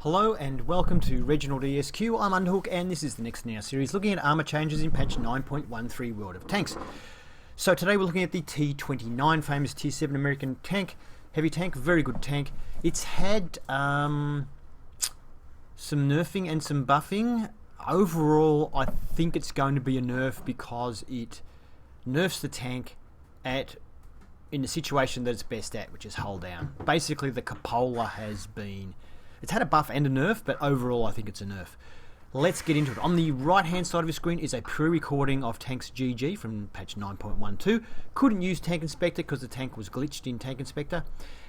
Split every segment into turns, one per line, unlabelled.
Hello and welcome to ReginaldESQ. I'm Underhook and this is the Next Now series looking at armor changes in patch 9.13 World of Tanks. So today we're looking at the T29, famous Tier 7 American tank, heavy tank, very good tank. It's had some nerfing and some buffing. Overall I think it's going to be a nerf because it nerfs the tank in the situation that it's best at, which is hull down. Basically the cupola has been... It's had a buff and a nerf, but overall I think it's a nerf. Let's get into it. On the right hand side of your screen is a pre-recording of Tanks GG from patch 9.12. Couldn't use Tank Inspector because the tank was glitched in Tank Inspector.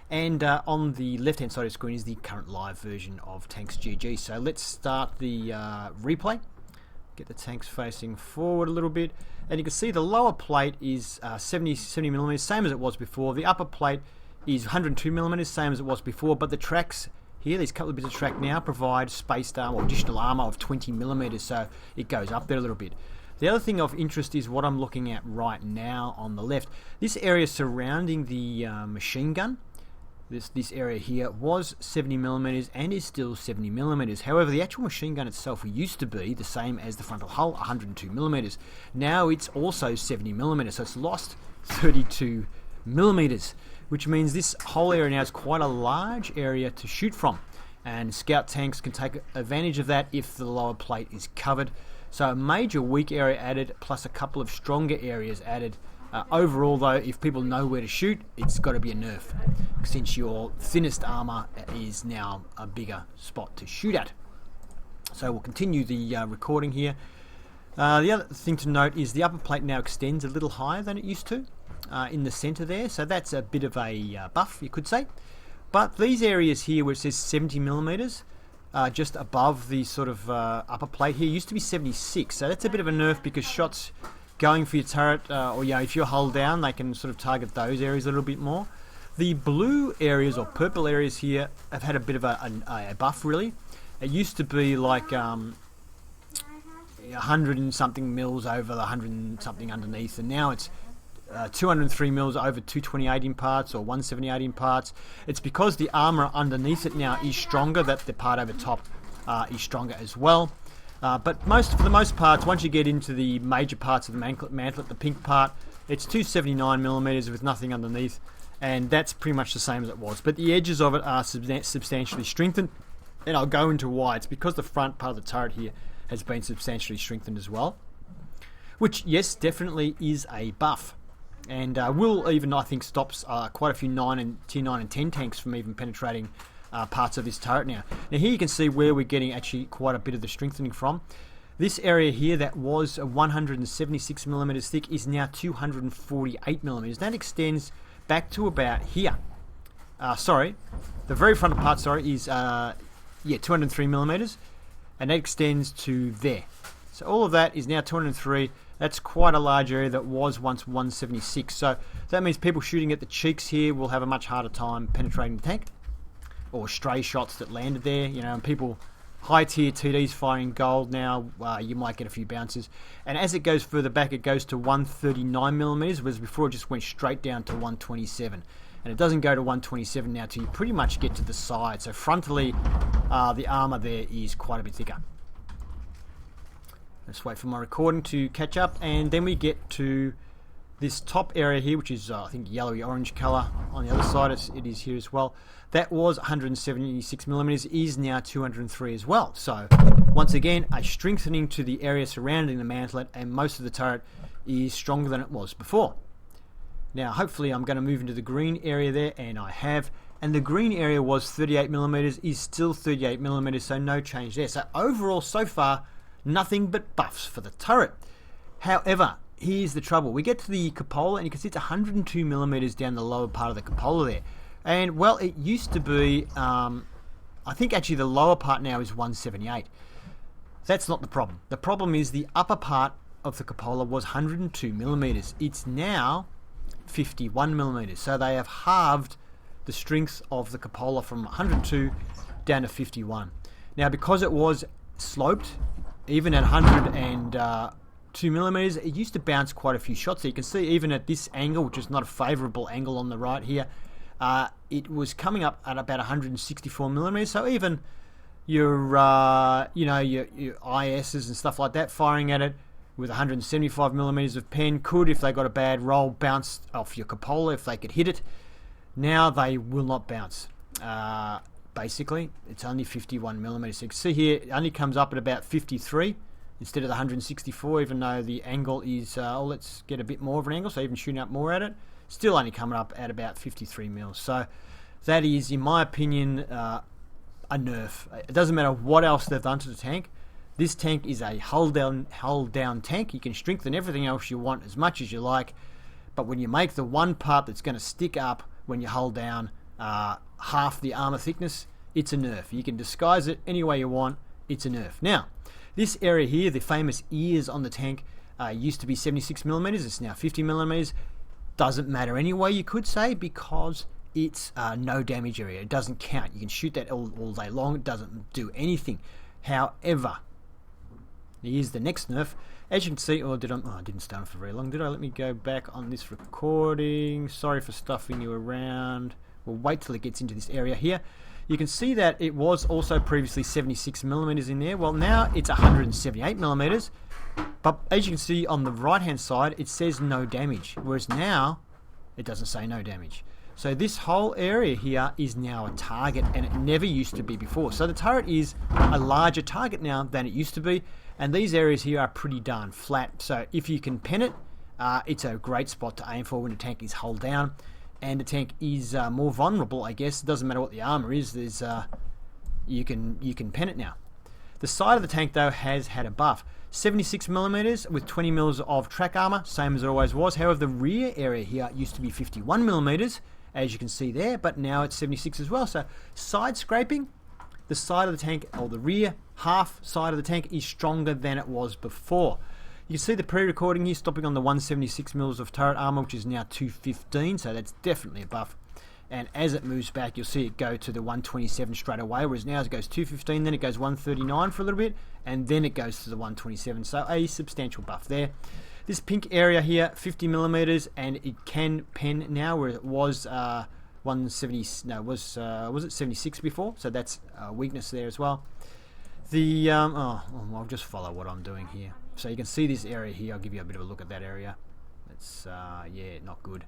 And on the left hand side of the screen is the current live version of Tanks GG. So let's start the replay. Get the tanks facing forward a little bit. And you can see the lower plate is 70mm, same as it was before. The upper plate is 102mm, same as it was before, but the tracks here, these couple of bits of track now provide spaced armor or additional armor of 20mm, so it goes up there a little bit. The other thing of interest is what I'm looking at right now on the left. This area surrounding the machine gun, this area here was 70mm and is still 70mm. However, the actual machine gun itself used to be the same as the frontal hull, 102mm. Now it's also 70mm, so it's lost 32mm. Which means this whole area now is quite a large area to shoot from, and scout tanks can take advantage of that if the lower plate is covered. So a major weak area added plus a couple of stronger areas added. Overall though, if people know where to shoot, it's got to be a nerf, since your thinnest armor is now a bigger spot to shoot at. So we'll continue the recording here. The other thing to note is the upper plate now extends a little higher than it used to. In the center there, so that's a bit of a buff, you could say. But these areas here where it says 70mm, just above the sort of upper plate here, used to be 76, so that's a bit of a nerf because shots going for your turret, or if you're hull down, they can sort of target those areas a little bit more. The blue areas or purple areas here have had a bit of a buff, really. It used to be like 100 and something mils over the 100 and something underneath, and now it's 203 mils over 228 in parts or 178 in parts. It's because the armor underneath it now is stronger that the part over top is stronger as well. But for the most part, once you get into the major parts of the mantlet, the pink part, it's 279mm with nothing underneath, and that's pretty much the same as it was. But the edges of it are substantially strengthened, and I'll go into why. It's because the front part of the turret here has been substantially strengthened as well, which, yes, definitely is a buff. And will even, I think, stops quite a few Tier 9 and 10 tanks from even penetrating parts of this turret now. Now here you can see where we're getting actually quite a bit of the strengthening from. This area here that was 176mm thick is now 248mm. That extends back to about here. The very front part, is 203mm, and that extends to there. So all of that is now 203. That's quite a large area that was once 176. So that means people shooting at the cheeks here will have a much harder time penetrating the tank, or stray shots that landed there. And people, high tier TDs firing gold now, you might get a few bounces. And as it goes further back, it goes to 139mm, whereas before it just went straight down to 127. And it doesn't go to 127 now till you pretty much get to the side. So frontally, the armor there is quite a bit thicker. Let's wait for my recording to catch up, and then we get to this top area here, which is I think yellowy orange color. On the other side it is here as well. That was 176mm, is now 203 as well. So once again, a strengthening to the area surrounding the mantlet, and most of the turret is stronger than it was before. Now hopefully I'm going to move into the green area there, and I have. And the green area was 38mm, is still 38mm, so no change there. So overall, so far, nothing but buffs for the turret. However, here's the trouble. We get to the cupola and you can see it's 102mm down the lower part of the cupola there. And well, it used to be, I think actually the lower part now is 178. That's not the problem. The problem is the upper part of the cupola was 102mm. It's now 51mm. So they have halved the strength of the cupola from 102 down to 51. Now because it was sloped, even at 102mm, it used to bounce quite a few shots. So you can see even at this angle, which is not a favourable angle on the right here, it was coming up at about 164mm. So even your ISs and stuff like that firing at it with 175 millimeters of pen could, if they got a bad roll, bounce off your cupola if they could hit it. Now they will not bounce. Basically, it's only 51 millimeters. So you can see here, it only comes up at about 53 instead of the 164, even though the angle is, let's get a bit more of an angle, so even shooting up more at it, still only coming up at about 53 mils. So that is, in my opinion, a nerf. It doesn't matter what else they've done to the tank. This tank is a hull down tank. You can strengthen everything else you want as much as you like, but when you make the one part that's going to stick up when you hull down half the armor thickness, it's a nerf. You can disguise it any way you want, it's a nerf. Now, this area here, the famous ears on the tank, used to be 76 millimeters, it's now 50 millimeters. Doesn't matter anyway, you could say, because it's no damage area. It doesn't count. You can shoot that all day long. It doesn't do anything. However, here's the next nerf. As you can see, I didn't start for very long, did I? Let me go back on this recording. Sorry for stuffing you around. We'll wait till it gets into this area here. You can see that it was also previously 76 millimeters in there. Well, now it's 178 millimeters. But as you can see on the right hand side, it says no damage, whereas now it doesn't say no damage. So this whole area here is now a target, and it never used to be before. So the turret is a larger target now than it used to be, and these areas here are pretty darn flat. So if you can pen it, it's a great spot to aim for when the tank is hull down, and the tank is more vulnerable, I guess. It doesn't matter what the armor is. There's you can pen it now. The side of the tank though has had a buff. 76 millimeters with 20 mils of track armor, same as it always was. However, the rear area here used to be 51 millimeters, as you can see there, but now it's 76 as well. So side scraping, the side of the tank, or the rear half side of the tank, is stronger than it was before. You can see the pre-recording here stopping on the 176 mils of turret armor, which is now 215, so that's definitely a buff. And as it moves back, you'll see it go to the 127 straight away, whereas now it goes 215, then it goes 139 for a little bit, and then it goes to the 127. So a substantial buff there. This pink area here, 50 millimeters, and it can pen now, where it was 170. No, was it 76 before? So that's a weakness there as well. The I'll just follow what I'm doing here. So you can see this area here. I'll give you a bit of a look at that area. It's yeah, not good.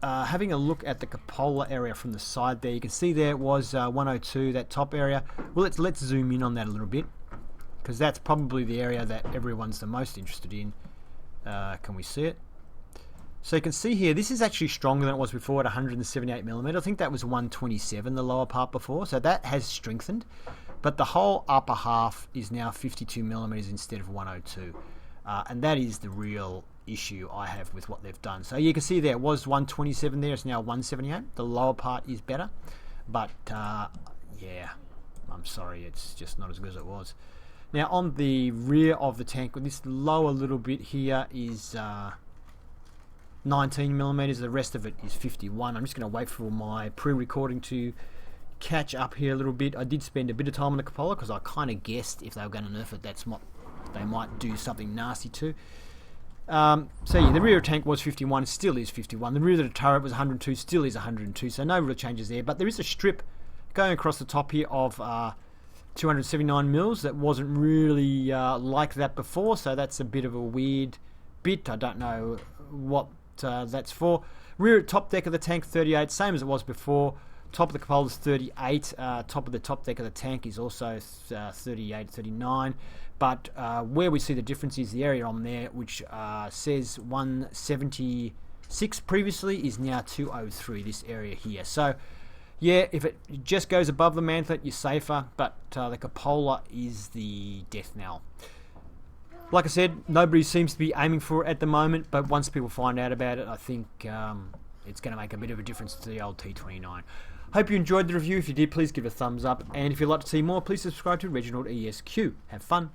Having a look at the cupola area from the side there, you can see there it was 102, that top area. Well, let's zoom in on that a little bit, because that's probably the area that everyone's the most interested in. Can we see it? So you can see here, this is actually stronger than it was before at 178 millimeter. I think that was 127, the lower part before, so that has strengthened. But the whole upper half is now 52 millimeters instead of 102, and that is the real issue I have with what they've done. So you can see there it was 127 there, it's now 178. The lower part is better, but yeah, I'm sorry, it's just not as good as it was. Now on the rear of the tank, this lower little bit here is 19 millimeters. The rest of it is 51. I'm just going to wait for my pre-recording to catch up here a little bit. I did spend a bit of time on the cupola because I kind of guessed if they were going to nerf it, that's what they might do, something nasty too. So yeah, the rear of the tank was 51, still is 51. The rear of the turret was 102, still is 102. So no real changes there. But there is a strip going across the top here of 279 mils that wasn't really like that before. So that's a bit of a weird bit. I don't know what that's for. Rear top deck of the tank 38, same as it was before. Top of the cupola is 38. Top of the top deck of the tank is also 38, 39. But where we see the difference is the area on there, which says 176 previously, is now 203, this area here. So, yeah, if it just goes above the mantlet, you're safer, but the cupola is the death knell. Like I said, nobody seems to be aiming for it at the moment, but once people find out about it, I think it's going to make a bit of a difference to the old T29. Hope you enjoyed the review. If you did, please give it a thumbs up. And if you'd like to see more, please subscribe to ReginaldESQ. Have fun.